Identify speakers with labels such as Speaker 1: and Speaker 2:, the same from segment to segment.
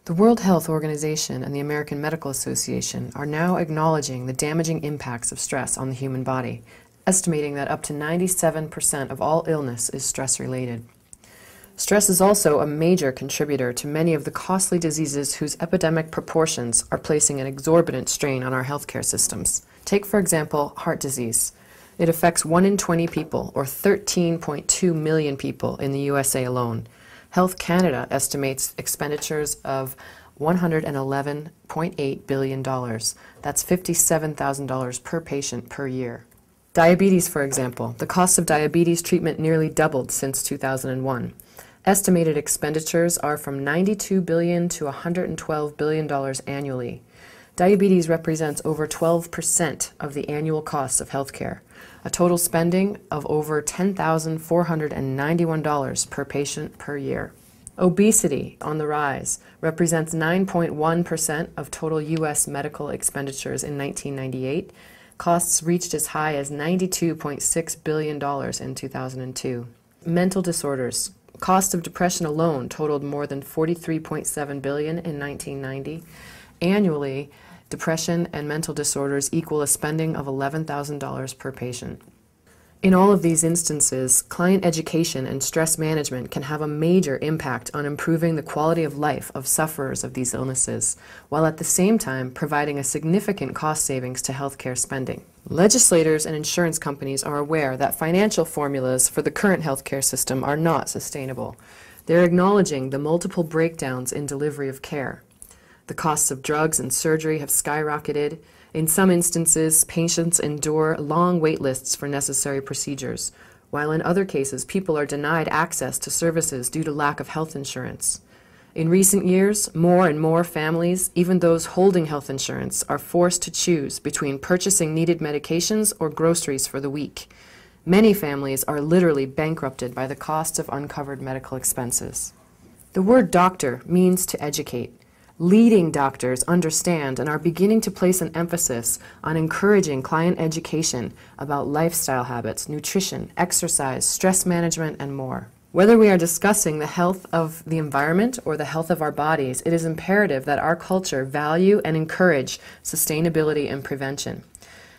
Speaker 1: The World Health Organization and the American Medical Association are now acknowledging the damaging impacts of stress on the human body, estimating that up to 97% of all illness is stress-related. Stress is also a major contributor to many of the costly diseases whose epidemic proportions are placing an exorbitant strain on our healthcare systems. Take, for example, heart disease. It affects 1 in 20 people, or 13.2 million people in the USA alone. Health Canada estimates expenditures of $111.8 billion. That's $57,000 per patient per year. Diabetes, for example. The cost of diabetes treatment nearly doubled since 2001. Estimated expenditures are from $92 billion to $112 billion annually. Diabetes represents over 12% of the annual costs of healthcare, a total spending of over $10,491 per patient per year. Obesity, on the rise, represents 9.1% of total U.S. medical expenditures in 1998. Costs reached as high as $92.6 billion in 2002. Mental disorders. Cost of depression alone totaled more than $43.7 billion in 1990. Annually, depression and mental disorders equal a spending of $11,000 per patient. In all of these instances, client education and stress management can have a major impact on improving the quality of life of sufferers of these illnesses, while at the same time providing a significant cost savings to healthcare spending. Legislators and insurance companies are aware that financial formulas for the current healthcare system are not sustainable. They're acknowledging the multiple breakdowns in delivery of care. The costs of drugs and surgery have skyrocketed. In some instances, patients endure long wait lists for necessary procedures, while in other cases, people are denied access to services due to lack of health insurance. In recent years, more and more families, even those holding health insurance, are forced to choose between purchasing needed medications or groceries for the week. Many families are literally bankrupted by the costs of uncovered medical expenses. The word doctor means to educate. Leading doctors understand and are beginning to place an emphasis on encouraging client education about lifestyle habits, nutrition, exercise, stress management, and more. Whether we are discussing the health of the environment or the health of our bodies, it is imperative that our culture value and encourage sustainability and prevention.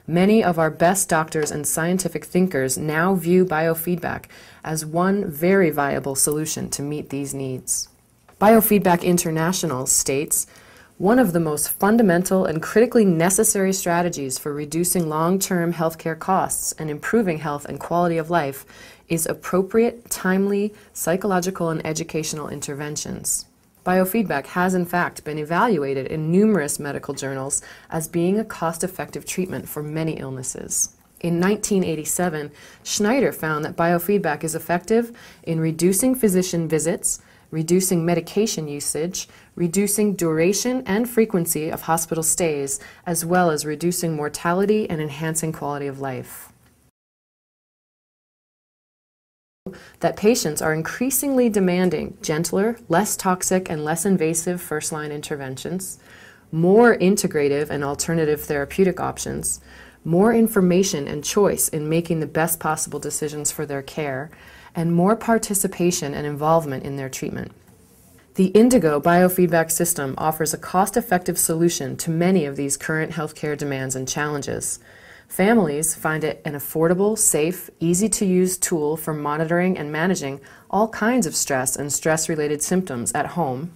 Speaker 1: Many of our best doctors and scientific thinkers now view biofeedback as one very viable solution to meet these needs. Biofeedback International states, one of the most fundamental and critically necessary strategies for reducing long-term healthcare costs and improving health and quality of life is appropriate, timely, psychological and educational interventions. Biofeedback has in fact been evaluated in numerous medical journals as being a cost-effective treatment for many illnesses. In 1987, Schneider found that biofeedback is effective in reducing physician visits, reducing medication usage, reducing duration and frequency of hospital stays, as well as reducing mortality and enhancing quality of life. That patients are increasingly demanding gentler, less toxic, and less invasive first-line interventions, more integrative and alternative therapeutic options, more information and choice in making the best possible decisions for their care, and more participation and involvement in their treatment. The Indigo biofeedback system offers a cost-effective solution to many of these current healthcare demands and challenges. Families find it an affordable, safe, easy-to-use tool for monitoring and managing all kinds of stress and stress-related symptoms at home.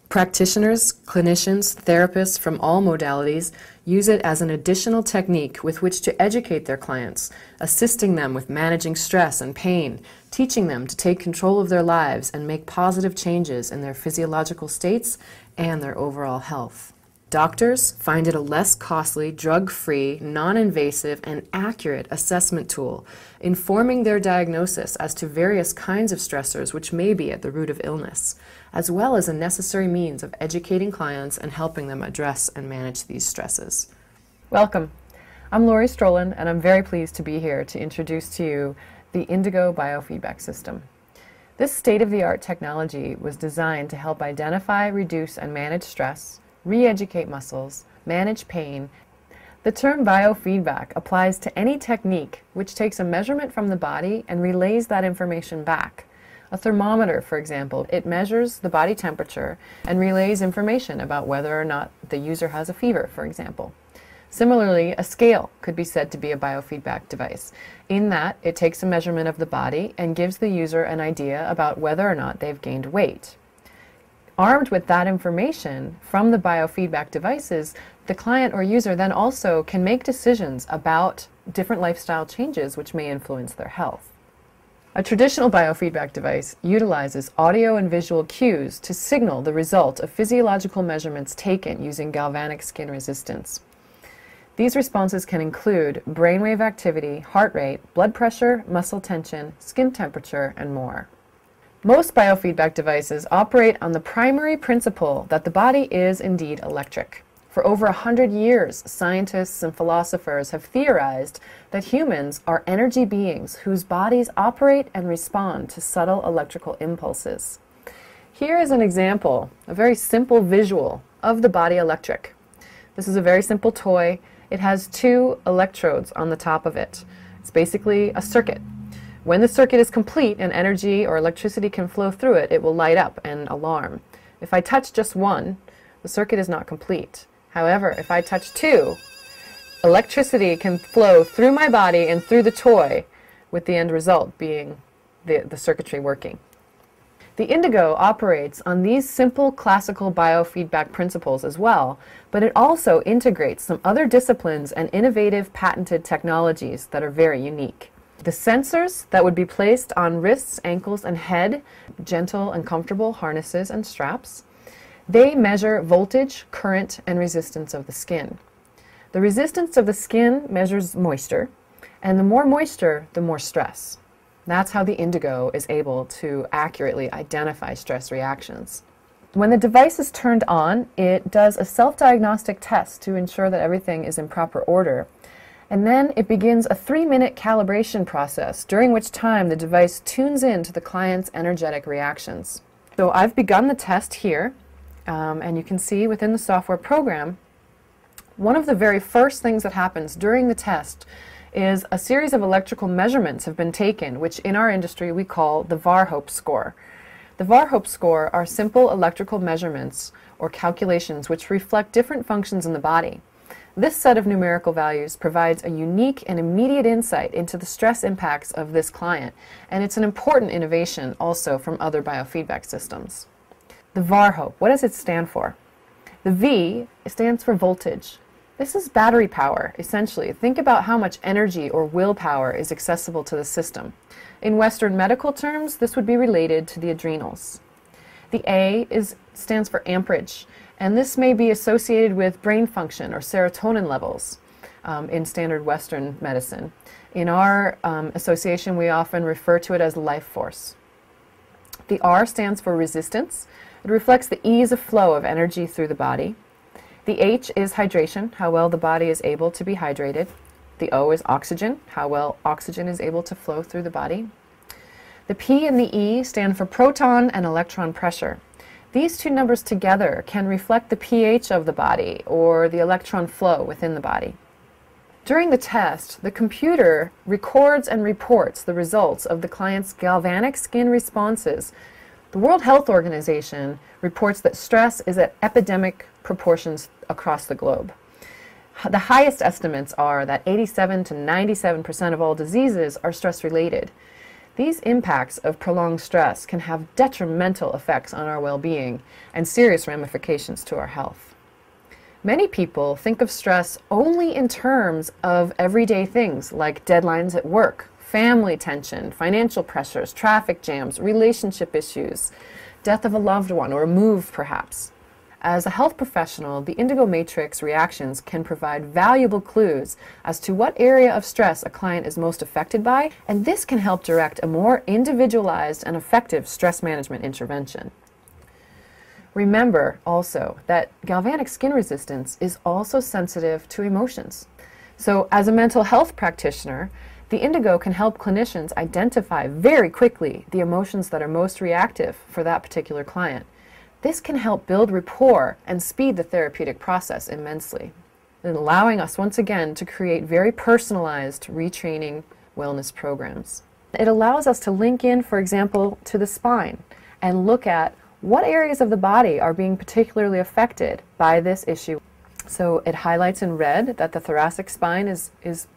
Speaker 1: Practitioners, clinicians, therapists from all modalities use it as an additional technique with which to educate their clients, assisting them with managing stress and pain, teaching them to take control of their lives and make positive changes in their physiological states and their overall health. Doctors find it a less costly, drug-free, non-invasive, and accurate assessment tool, informing their diagnosis as to various kinds of stressors which may be at the root of illness, as well as a necessary means of educating clients and helping them address and manage these stresses. Welcome. I'm Lori Strolin, and I'm very pleased to be here to introduce to you the Indigo biofeedback system. This state-of-the-art technology was designed to help identify, reduce, and manage stress, re-educate muscles, manage pain. The term biofeedback applies to any technique which takes a measurement from the body and relays that information back, A thermometer, for example, it measures the body temperature and relays information about whether or not the user has a fever, for example. Similarly, a scale could be said to be a biofeedback device, in that it takes a measurement of the body and gives the user an idea about whether or not they've gained weight. Armed with that information from the biofeedback devices, the client or user then also can make decisions about different lifestyle changes which may influence their health. A traditional biofeedback device utilizes audio and visual cues to signal the result of physiological measurements taken using galvanic skin resistance. These responses can include brainwave activity, heart rate, blood pressure, muscle tension, skin temperature, and more. Most biofeedback devices operate on the primary principle that the body is indeed electric. For over 100 years, scientists and philosophers have theorized that humans are energy beings whose bodies operate and respond to subtle electrical impulses. Here is an example, a very simple visual of the body electric. This is a very simple toy. It has two electrodes on the top of it. It's basically a circuit. When the circuit is complete and energy or electricity can flow through it, it will light up and alarm. If I touch just one, the circuit is not complete. However, if I touch two, electricity can flow through my body and through the toy, with the end result being the circuitry working. The Indigo operates on these simple classical biofeedback principles as well, but it also integrates some other disciplines and innovative patented technologies that are very unique. The sensors that would be placed on wrists, ankles, and head, gentle and comfortable harnesses and straps, they measure voltage, current, and resistance of the skin. The resistance of the skin measures moisture, and the more moisture, the more stress. That's how the Indigo is able to accurately identify stress reactions. When the device is turned on, it does a self-diagnostic test to ensure that everything is in proper order. And then it begins a 3-minute calibration process, during which time the device tunes in to the client's energetic reactions. So I've begun the test here. And you can see within the software program, one of the very first things that happens during the test is a series of electrical measurements have been taken, which in our industry we call the Varhope score. The Varhope score are simple electrical measurements or calculations which reflect different functions in the body. This set of numerical values provides a unique and immediate insight into the stress impacts of this client, and it's an important innovation also from other biofeedback systems. The Varhope, what does it stand for? The V stands for voltage. This is battery power, essentially. Think about how much energy or willpower is accessible to the system. In Western medical terms, this would be related to the adrenals. The A stands for amperage, and this may be associated with brain function or serotonin levels in standard Western medicine. In our association, we often refer to it as life force. The R stands for resistance. It reflects the ease of flow of energy through the body. The H is hydration, how well the body is able to be hydrated. The O is oxygen, how well oxygen is able to flow through the body. The P and the E stand for proton and electron pressure. These two numbers together can reflect the pH of the body or the electron flow within the body. During the test, the computer records and reports the results of the client's galvanic skin responses. The World Health Organization reports that stress is at epidemic proportions across the globe. The highest estimates are that 87 to 97% of all diseases are stress-related. These impacts of prolonged stress can have detrimental effects on our well-being and serious ramifications to our health. Many people think of stress only in terms of everyday things like deadlines at work, family tension, financial pressures, traffic jams, relationship issues, death of a loved one, or a move perhaps. As a health professional, the Indigo Matrix reactions can provide valuable clues as to what area of stress a client is most affected by, and this can help direct a more individualized and effective stress management intervention. Remember also that galvanic skin resistance is also sensitive to emotions. So as a mental health practitioner, the Indigo can help clinicians identify very quickly the emotions that are most reactive for that particular client. This can help build rapport and speed the therapeutic process immensely, and allowing us once again to create very personalized retraining wellness programs. It allows us to link in, for example, to the spine and look at what areas of the body are being particularly affected by this issue. So it highlights in red that the thoracic spine is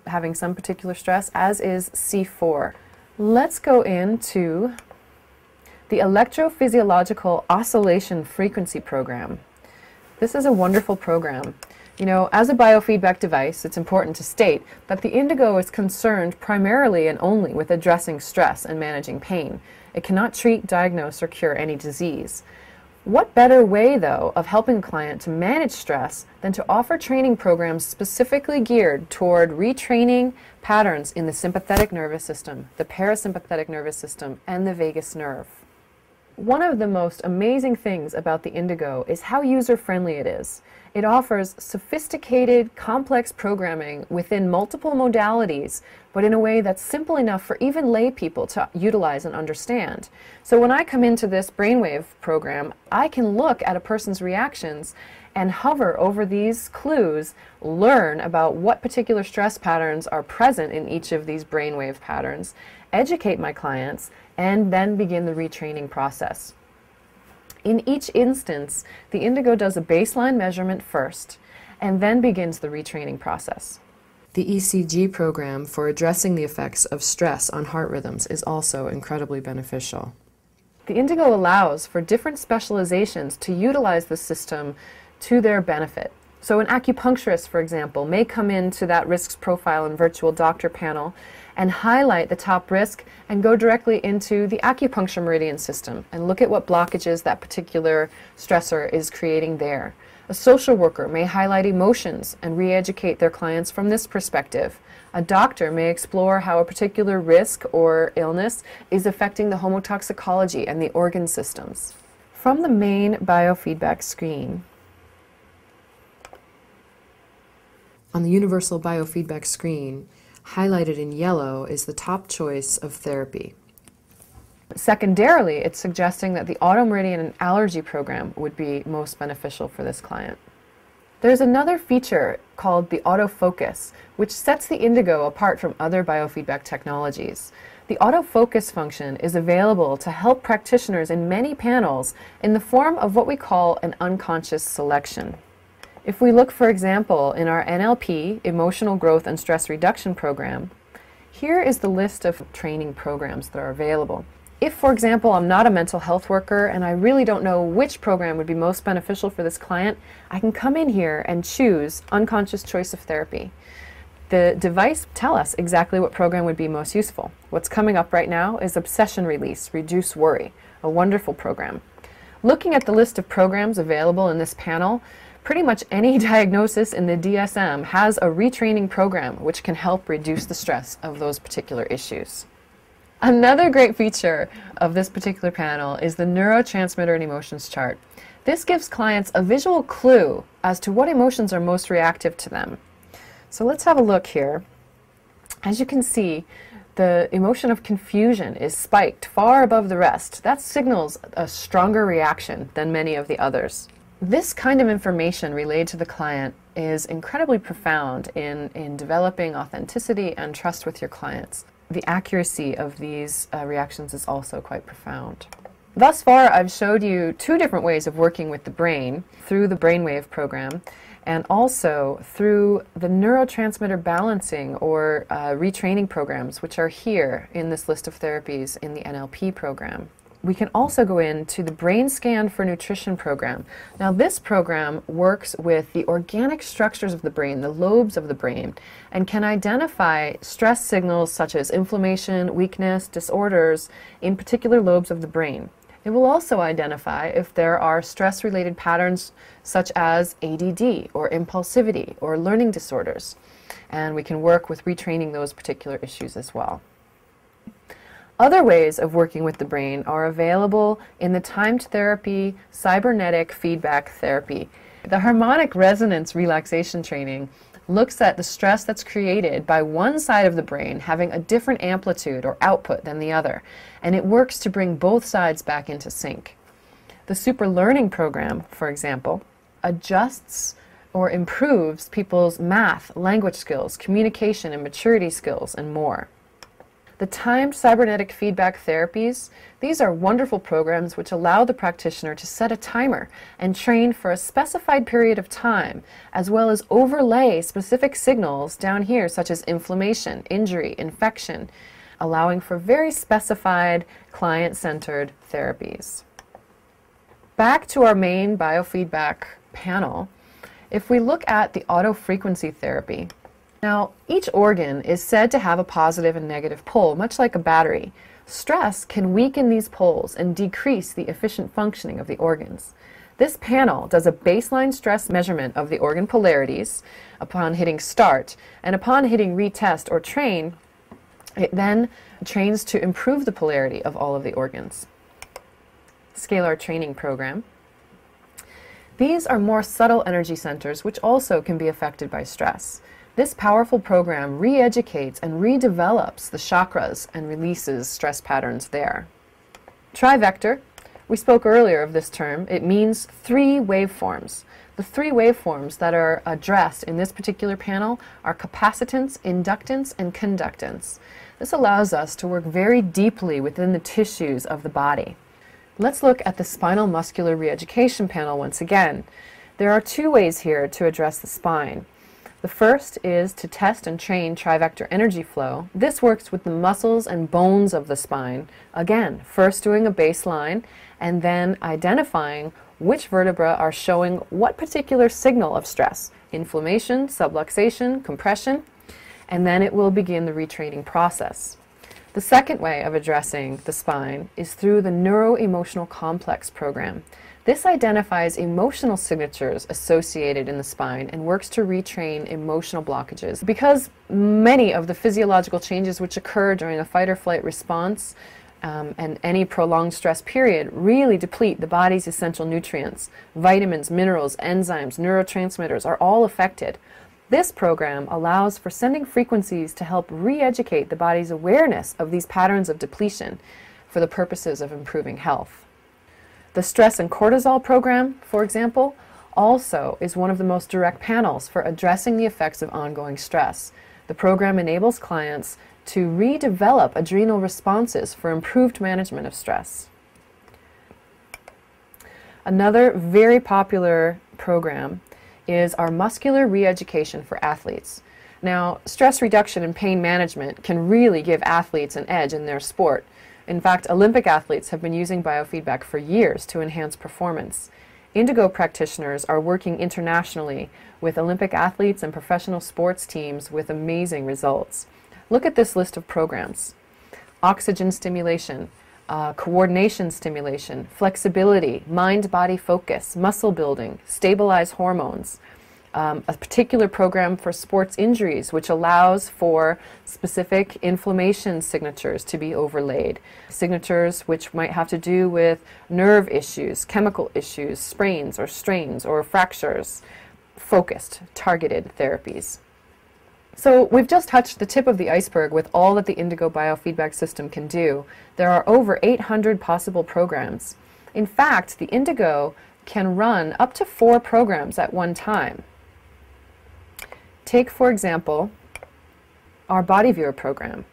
Speaker 1: having some particular stress, as is C4. Let's go into the electrophysiological oscillation frequency program. This is a wonderful program. You know, as a biofeedback device, it's important to state that the Indigo is concerned primarily and only with addressing stress and managing pain. It cannot treat, diagnose, or cure any disease. What better way, though, of helping a client to manage stress than to offer training programs specifically geared toward retraining patterns in the sympathetic nervous system, the parasympathetic nervous system, and the vagus nerve. One of the most amazing things about the Indigo is how user-friendly it is. It offers sophisticated, complex programming within multiple modalities, but in a way that's simple enough for even lay people to utilize and understand. So when I come into this brainwave program, I can look at a person's reactions and hover over these clues, learn about what particular stress patterns are present in each of these brainwave patterns, educate my clients, and then begin the retraining process. In each instance, the Indigo does a baseline measurement first, and then begins the retraining process. The ECG program for addressing the effects of stress on heart rhythms is also incredibly beneficial. The Indigo allows for different specializations to utilize the system to their benefit. So an acupuncturist, for example, may come into that risks profile and virtual doctor panel and highlight the top risk and go directly into the acupuncture meridian system and look at what blockages that particular stressor is creating there. A social worker may highlight emotions and re-educate their clients from this perspective. A doctor may explore how a particular risk or illness is affecting the homotoxicology and the organ systems. From the main biofeedback screen, on the universal biofeedback screen, highlighted in yellow is the top choice of therapy. Secondarily, it's suggesting that the automeridian and allergy program would be most beneficial for this client. There's another feature called the autofocus, which sets the Indigo apart from other biofeedback technologies. The autofocus function is available to help practitioners in many panels in the form of what we call an unconscious selection. If we look, for example, in our NLP, Emotional Growth and Stress Reduction program, here is the list of training programs that are available. If, for example, I'm not a mental health worker and I really don't know which program would be most beneficial for this client, I can come in here and choose unconscious choice of therapy. The device tells us exactly what program would be most useful. What's coming up right now is Obsession Release, Reduce Worry, a wonderful program. Looking at the list of programs available in this panel, pretty much any diagnosis in the DSM has a retraining program which can help reduce the stress of those particular issues. Another great feature of this particular panel is the neurotransmitter and emotions chart. This gives clients a visual clue as to what emotions are most reactive to them. So let's have a look here. As you can see, the emotion of confusion is spiked far above the rest. That signals a stronger reaction than many of the others. This kind of information relayed to the client is incredibly profound in developing authenticity and trust with your clients. The accuracy of these reactions is also quite profound. Thus far, I've showed you two different ways of working with the brain through the brainwave program and also through the neurotransmitter balancing or retraining programs, which are here in this list of therapies in the NLP program. We can also go into the Brain Scan for Nutrition program. Now this program works with the organic structures of the brain, the lobes of the brain, and can identify stress signals such as inflammation, weakness, disorders in particular lobes of the brain. It will also identify if there are stress-related patterns such as ADD or impulsivity or learning disorders, and we can work with retraining those particular issues as well. Other ways of working with the brain are available in the timed therapy, cybernetic feedback therapy. The harmonic resonance relaxation training looks at the stress that's created by one side of the brain having a different amplitude or output than the other, and it works to bring both sides back into sync. The super learning program, for example, adjusts or improves people's math, language skills, communication and maturity skills, and more. The timed cybernetic feedback therapies, these are wonderful programs which allow the practitioner to set a timer and train for a specified period of time, as well as overlay specific signals down here such as inflammation, injury, infection, allowing for very specified client-centered therapies. Back to our main biofeedback panel, if we look at the auto-frequency therapy, now each organ is said to have a positive and negative pole, much like a battery. Stress can weaken these poles and decrease the efficient functioning of the organs. This panel does a baseline stress measurement of the organ polarities upon hitting start, and upon hitting retest or train, it then trains to improve the polarity of all of the organs. Scalar training program. These are more subtle energy centers which also can be affected by stress. This powerful program re-educates and redevelops the chakras and releases stress patterns there. Trivector. We spoke earlier of this term. It means 3 waveforms. The 3 waveforms that are addressed in this particular panel are capacitance, inductance, and conductance. This allows us to work very deeply within the tissues of the body. Let's look at the spinal muscular re-education panel once again. There are 2 ways here to address the spine. The first is to test and train trivector energy flow. This works with the muscles and bones of the spine. Again, first doing a baseline and then identifying which vertebrae are showing what particular signal of stress, inflammation, subluxation, compression, and then it will begin the retraining process. The second way of addressing the spine is through the neuro-emotional complex program. This identifies emotional signatures associated in the spine and works to retrain emotional blockages. Because many of the physiological changes which occur during a fight or flight response and any prolonged stress period really deplete the body's essential nutrients, vitamins, minerals, enzymes, neurotransmitters are all affected. This program allows for sending frequencies to help re-educate the body's awareness of these patterns of depletion for the purposes of improving health. The stress and cortisol program, for example, also is one of the most direct panels for addressing the effects of ongoing stress. The program enables clients to redevelop adrenal responses for improved management of stress. Another very popular program is our muscular re-education for athletes. Now, stress reduction and pain management can really give athletes an edge in their sport. In fact, Olympic athletes have been using biofeedback for years to enhance performance. Indigo practitioners are working internationally with Olympic athletes and professional sports teams with amazing results. Look at this list of programs. Oxygen stimulation, coordination stimulation, flexibility, mind-body focus, muscle building, stabilize hormones, a particular program for sports injuries which allows for specific inflammation signatures to be overlaid, signatures which might have to do with nerve issues, chemical issues, sprains or strains or fractures, focused, targeted therapies. So we've just touched the tip of the iceberg with all that the Indigo biofeedback system can do. There are over 800 possible programs. In fact, the Indigo can run up to 4 programs at one time. Take, for example, our Body Viewer program.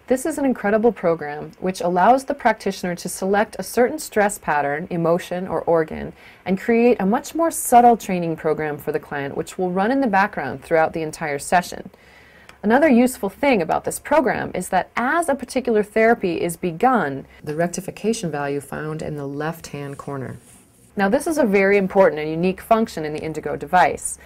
Speaker 1: This is an incredible program which allows the practitioner to select a certain stress pattern, emotion, or organ and create a much more subtle training program for the client which will run in the background throughout the entire session. Another useful thing about this program is that as a particular therapy is begun, the rectification value found in the left-hand corner. Now this is a very important and unique function in the Indigo device.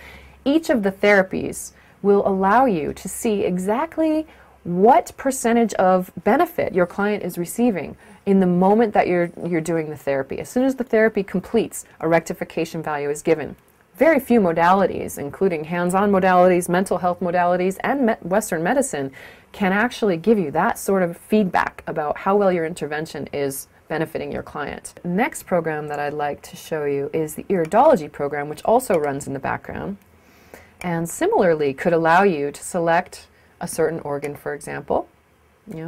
Speaker 1: Each of the therapies will allow you to see exactly what percentage of benefit your client is receiving in the moment that you're doing the therapy. As soon as the therapy completes, a rectification value is given. Very few modalities, including hands-on modalities, mental health modalities, and Western medicine, can actually give you that sort of feedback about how well your intervention is benefiting your client. Next program that I'd like to show you is the iridology program, which also runs in the background, and similarly could allow you to select a certain organ, for example.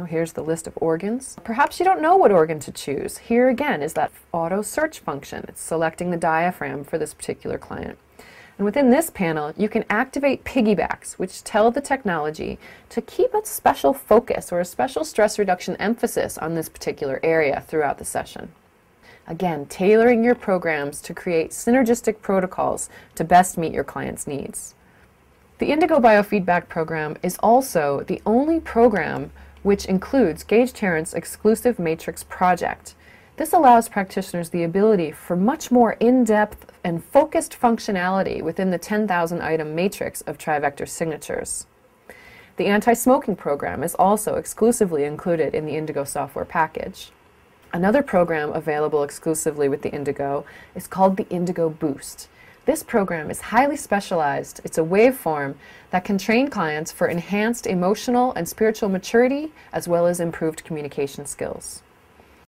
Speaker 1: Here's the list of organs. Perhaps you don't know what organ to choose. Here again is that auto search function. It's selecting the diaphragm for this particular client. And within this panel, you can activate piggybacks, which tell the technology to keep a special focus or a special stress reduction emphasis on this particular area throughout the session. Again, tailoring your programs to create synergistic protocols to best meet your client's needs. The Indigo Biofeedback program is also the only program which includes Gage Tarrant's exclusive matrix project. This allows practitioners the ability for much more in-depth and focused functionality within the 10,000 item matrix of trivector signatures. The anti-smoking program is also exclusively included in the Indigo software package. Another program available exclusively with the Indigo is called the Indigo Boost. This program is highly specialized. It's a waveform that can train clients for enhanced emotional and spiritual maturity as well as improved communication skills.